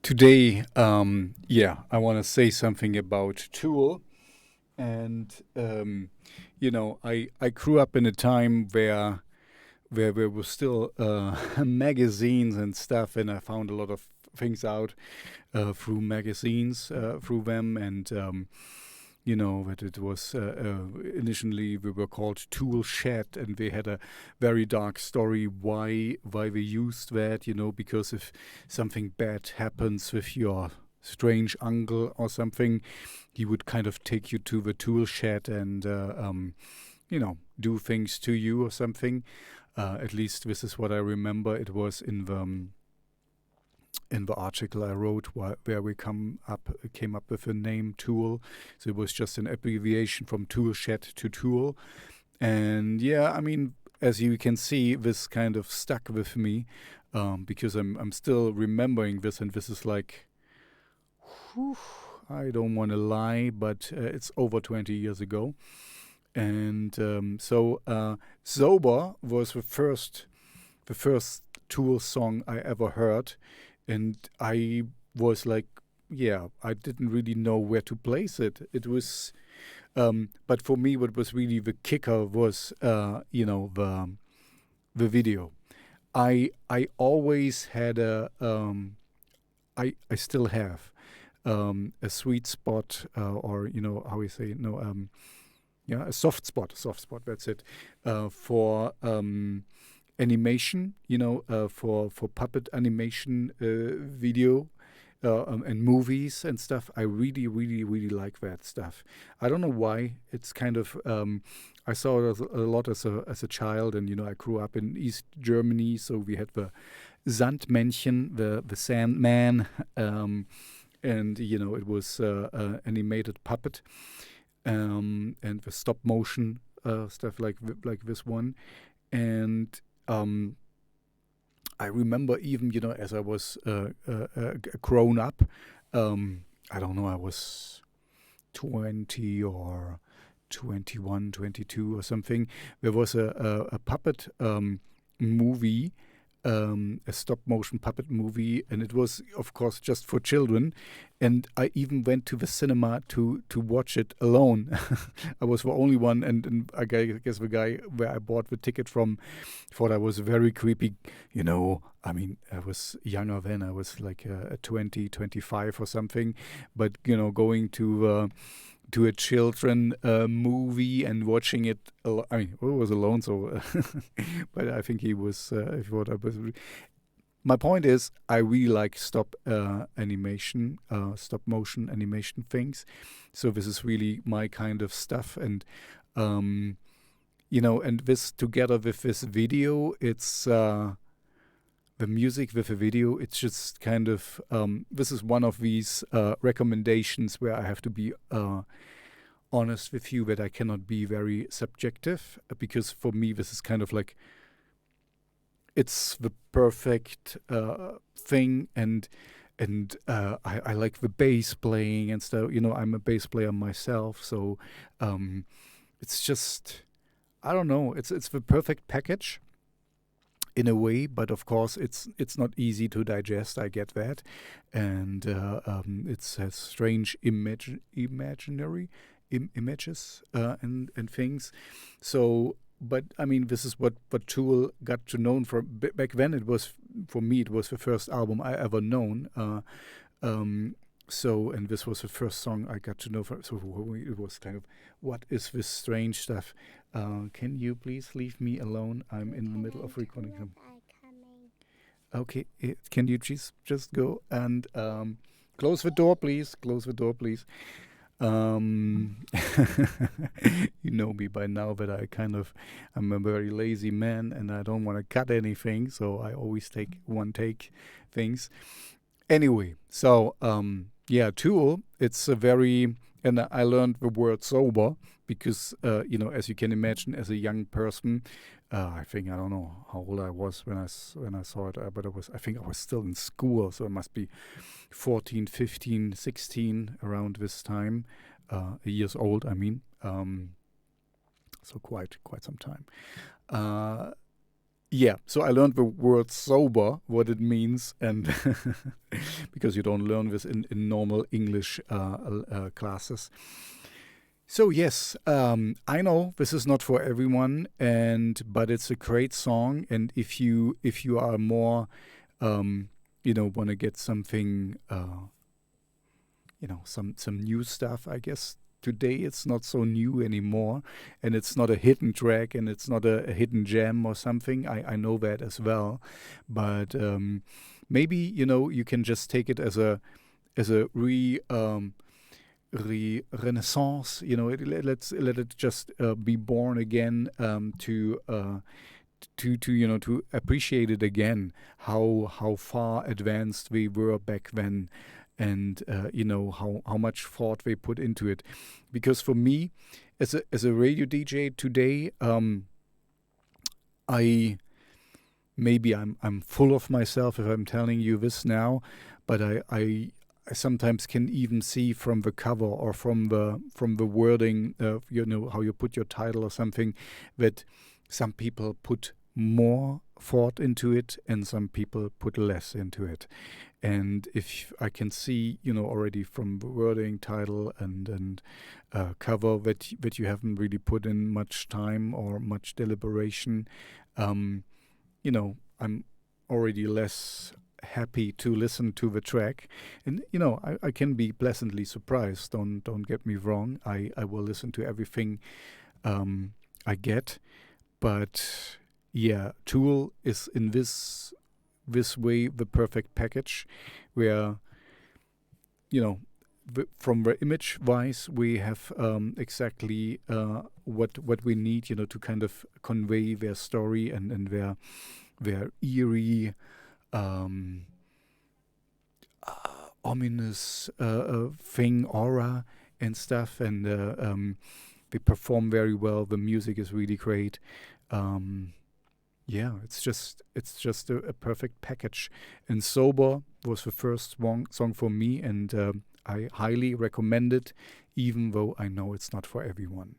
Today, I want to say something about Tool. And, I grew up in a time where there were still magazines and stuff, and I found a lot of things out through magazines, through them. And, that it was initially we were called Tool Shed, and they had a very dark story why we used that. Because if something bad happens with your strange uncle or something, he would kind of take you to the tool shed and do things to you or something. At least this is what I remember. It was in the article I wrote where we came up with the name Tool. So it was just an abbreviation from Tool Shed to Tool. And yeah, I mean, as you can see, this kind of stuck with me because I'm still remembering this, and this is like, whew, I don't want to lie, but it's over 20 years ago. And Sober was the first Tool song I ever heard, and I was like, yeah, I didn't really know where to place it. It was, but for me, what was really the kicker was, the video. I always had I still have a sweet spot, or how we say it, no, yeah, a soft spot. That's it, for animation, for puppet animation video. And movies and stuff. I really, really, really like that stuff. I don't know why. It's kind of I saw it a lot as a child, and I grew up in East Germany, so we had the Sandmännchen, the Sandman, and it was animated puppet, and the stop motion stuff like this one. And I remember even, as I was grown up, I don't know, I was 20 or 21, 22 or something. There was a puppet movie, a stop motion puppet movie, and it was, of course, just for children. And I even went to the cinema to watch it alone. I was the only one, and guess the guy where I bought the ticket from thought I was very creepy. I mean, I was younger then. I was like 20, 25 or something. But, going to a children movie and watching it. I mean, I was alone, so but I think he was. If what I was. My point is, I really like stop motion animation things. So this is really my kind of stuff, and and this together with this video, it's. The music with the video, it's just kind of this is one of these recommendations where I have to be honest with you, that I cannot be very subjective, because for me this is kind of like, it's the perfect thing. And I like the bass playing and stuff. I'm a bass player myself, so it's just, I don't know, it's the perfect package in a way. But of course it's not easy to digest, I get that. And it has strange imaginary images, and things. So, but I mean, this is what Tool got to known for. Back then, it was, for me, it was the first album I ever known. And this was the first song I got to know. So it was kind of, what is this strange stuff? Can you please leave me alone? I'm in the middle of recording them. Okay, can you just go and close the door, please? Close the door, please. Um, you know me by now that I'm a very lazy man, and I don't want to cut anything, so I always take one take things. Anyway, so yeah, Tool. It's a very, and I learned the word sober because as you can imagine, as a young person, I think, I don't know how old I was when I saw it, but I think I was still in school, so it must be 14, 15, 16 around this time, years old. I mean, so quite some time. Uh, Yeah, so I learned the word sober, what it means, and because you don't learn this in normal English classes. So yes, I know this is not for everyone, and but it's a great song. And if you are more, um, want to get something, some new stuff, I guess today it's not so new anymore, and it's not a hidden track, and it's not a hidden gem or something. I know that as well, but maybe you can just take it as a renaissance. Let's let it just be born again, to appreciate it again, how far advanced we were back then, and how much thought they put into it. Because for me, as a radio DJ today, I maybe I'm full of myself if I'm telling you this now, but I sometimes can even see from the cover or from the wording of how you put your title or something, that some people put more thought into it and some people put less into it. And if I can see, already from the wording, title, and cover, that you haven't really put in much time or much deliberation, um, I'm already less happy to listen to the track. And I can be pleasantly surprised. Don't get me wrong. I will listen to everything I get, but yeah, Tool is in this way the perfect package, where from the image wise we have exactly what we need, to kind of convey their story, and their eerie, um, ominous thing, aura and stuff, and they perform very well. The music is really great. Um, yeah, it's just a perfect package. And Sober was the first song for me, and I highly recommend it, even though I know it's not for everyone.